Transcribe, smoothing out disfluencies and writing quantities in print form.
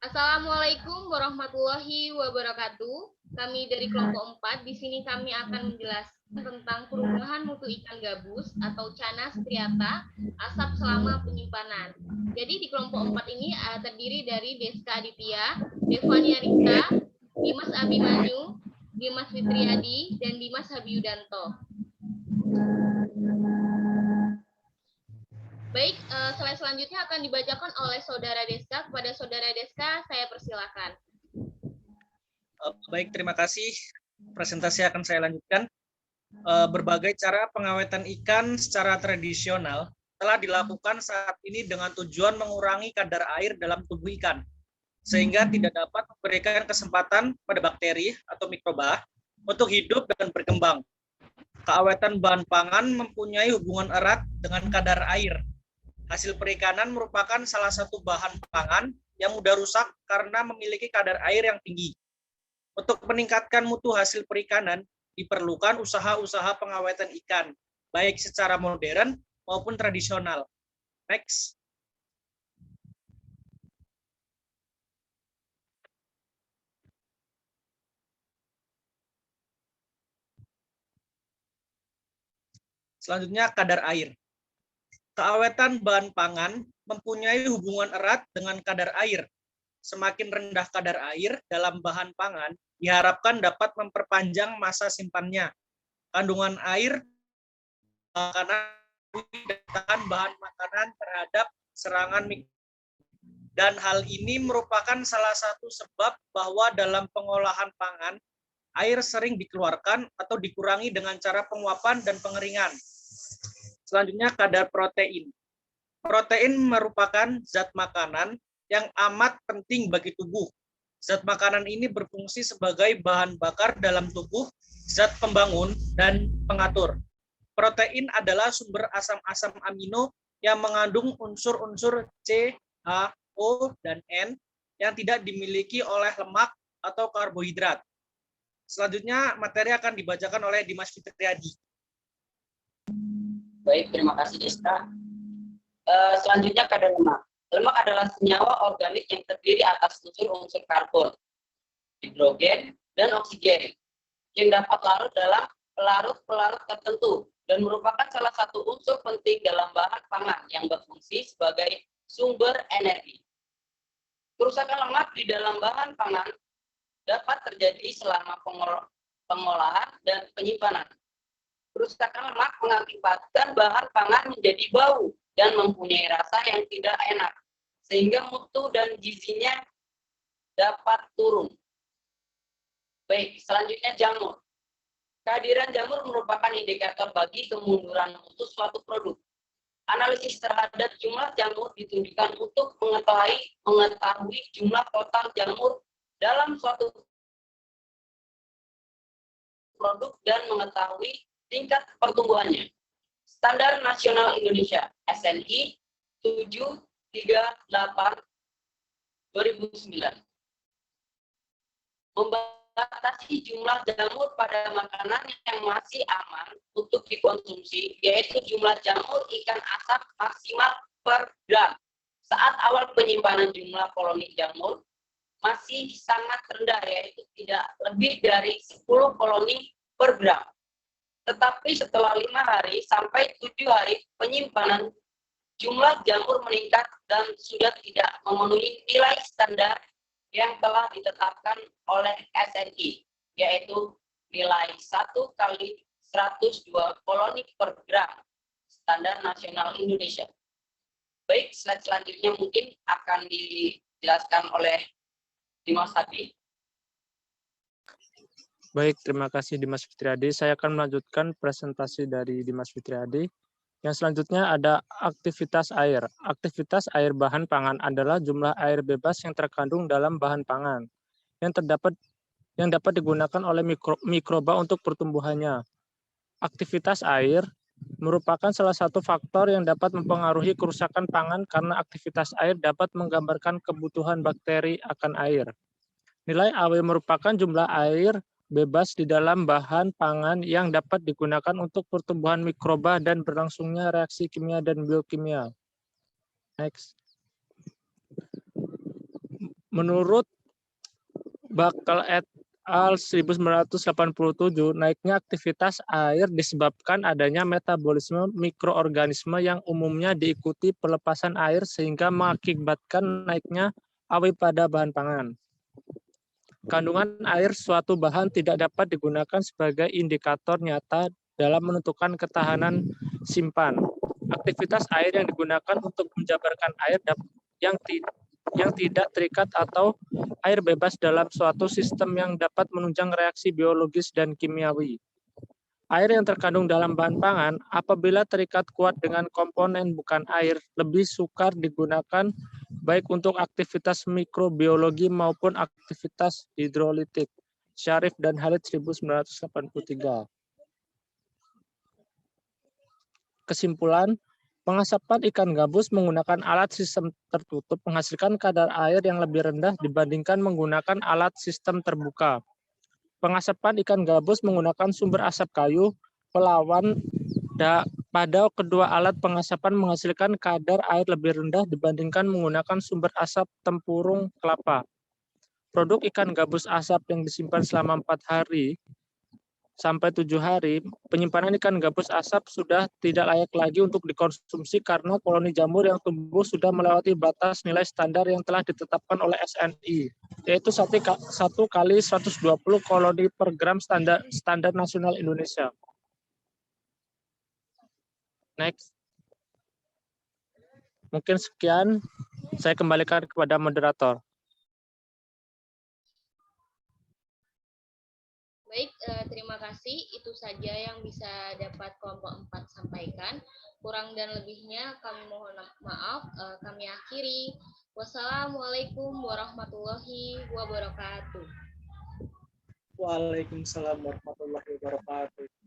Assalamualaikum warahmatullahi wabarakatuh. Kami dari kelompok 4, di sini kami akan menjelaskan tentang perubahan mutu ikan gabus atau Canas striata, asap selama penyimpanan. Jadi di kelompok 4 ini terdiri dari Deska Aditya, Devania Rita, Dimas Abimanyu, Dimas Fitriadi, dan Dimas Habiyudanto. Baik, slide selanjutnya akan dibacakan oleh Saudara Deska. Kepada Saudara Deska, saya persilakan. Baik, terima kasih. Presentasi akan saya lanjutkan. Berbagai cara pengawetan ikan secara tradisional telah dilakukan saat ini dengan tujuan mengurangi kadar air dalam tubuh ikan, sehingga tidak dapat memberikan kesempatan pada bakteri atau mikroba untuk hidup dan berkembang. Keawetan bahan pangan mempunyai hubungan erat dengan kadar air. Hasil perikanan merupakan salah satu bahan pangan yang mudah rusak karena memiliki kadar air yang tinggi. Untuk meningkatkan mutu hasil perikanan, diperlukan usaha-usaha pengawetan ikan, baik secara modern maupun tradisional. Next. Selanjutnya, kadar air. Keawetan bahan pangan mempunyai hubungan erat dengan kadar air. Semakin rendah kadar air dalam bahan pangan, diharapkan dapat memperpanjang masa simpannya. Kandungan air makanan dan bahan makanan terhadap serangan mikroba. Dan hal ini merupakan salah satu sebab bahwa dalam pengolahan pangan, air sering dikeluarkan atau dikurangi dengan cara penguapan dan pengeringan. Selanjutnya, kadar protein. Protein merupakan zat makanan yang amat penting bagi tubuh. Zat makanan ini berfungsi sebagai bahan bakar dalam tubuh, zat pembangun, dan pengatur. Protein adalah sumber asam-asam amino yang mengandung unsur-unsur C, H, O, dan N yang tidak dimiliki oleh lemak atau karbohidrat. Selanjutnya, materi akan dibacakan oleh Dimas Fitriadi. Baik, terima kasih Deska. Selanjutnya kadar lemak. Lemak adalah senyawa organik yang terdiri atas unsur-unsur karbon, hidrogen, dan oksigen yang dapat larut dalam pelarut-pelarut tertentu dan merupakan salah satu unsur penting dalam bahan pangan yang berfungsi sebagai sumber energi. Kerusakan lemak di dalam bahan pangan dapat terjadi selama pengolahan dan penyimpanan. Kerusakan lemak mengakibatkan bahan pangan menjadi bau dan mempunyai rasa yang tidak enak, sehingga mutu dan gizinya dapat turun. Baik, selanjutnya jamur. Kehadiran jamur merupakan indikator bagi kemunduran mutu suatu produk. Analisis terhadap jumlah jamur ditunjukkan untuk mengetahui jumlah total jamur dalam suatu produk dan mengetahui tingkat pertumbuhannya. Standar Nasional Indonesia SNI 738/2009 membatasi jumlah jamur pada makanan yang masih aman untuk dikonsumsi, yaitu jumlah jamur ikan asap maksimal per gram. Saat awal penyimpanan jumlah koloni jamur masih sangat rendah, yaitu tidak lebih dari 10 koloni per gram. Tetapi setelah 5 hari sampai 7 hari penyimpanan, jumlah jamur meningkat dan sudah tidak memenuhi nilai standar yang telah ditetapkan oleh SNI, yaitu nilai 1 kali 102 koloni per gram, Standar Nasional Indonesia. Baik, slide selanjutnya mungkin akan dijelaskan oleh Dimas Hadi. Baik, terima kasih Dimas Fitriadi. Saya akan melanjutkan presentasi dari Dimas Fitriadi. Yang selanjutnya ada aktivitas air. Aktivitas air bahan pangan adalah jumlah air bebas yang terkandung dalam bahan pangan yang dapat digunakan oleh mikroba untuk pertumbuhannya. Aktivitas air merupakan salah satu faktor yang dapat mempengaruhi kerusakan pangan karena aktivitas air dapat menggambarkan kebutuhan bakteri akan air. Nilai AW merupakan jumlah air bebas di dalam bahan pangan yang dapat digunakan untuk pertumbuhan mikroba dan berlangsungnya reaksi kimia dan biokimia. Next. Menurut Bakal et al. 1987, naiknya aktivitas air disebabkan adanya metabolisme mikroorganisme yang umumnya diikuti pelepasan air sehingga mengakibatkan naiknya AW pada bahan pangan. Kandungan air suatu bahan tidak dapat digunakan sebagai indikator nyata dalam menentukan ketahanan simpan. Aktivitas air yang digunakan untuk menjabarkan air yang tidak terikat atau air bebas dalam suatu sistem yang dapat menunjang reaksi biologis dan kimiawi. Air yang terkandung dalam bahan pangan apabila terikat kuat dengan komponen bukan air lebih sukar digunakan baik untuk aktivitas mikrobiologi maupun aktivitas hidrolitik. Syarif dan Halid 1983. Kesimpulan, pengasapan ikan gabus menggunakan alat sistem tertutup menghasilkan kadar air yang lebih rendah dibandingkan menggunakan alat sistem terbuka. Pengasapan ikan gabus menggunakan sumber asap kayu, pelawan, pada kedua alat pengasapan menghasilkan kadar air lebih rendah dibandingkan menggunakan sumber asap tempurung kelapa. Produk ikan gabus asap yang disimpan selama 4 hari sampai 7 hari, penyimpanan ikan gabus asap sudah tidak layak lagi untuk dikonsumsi karena koloni jamur yang tumbuh sudah melewati batas nilai standar yang telah ditetapkan oleh SNI, yaitu 1 kali 120 koloni per gram standar nasional Indonesia. Next. Mungkin sekian, saya kembalikan kepada moderator. Baik, terima kasih. Itu saja yang bisa dapat kelompok 4 sampaikan. Kurang dan lebihnya kami mohon maaf. Kami akhiri. Wassalamualaikum warahmatullahi wabarakatuh. Waalaikumsalam warahmatullahi wabarakatuh.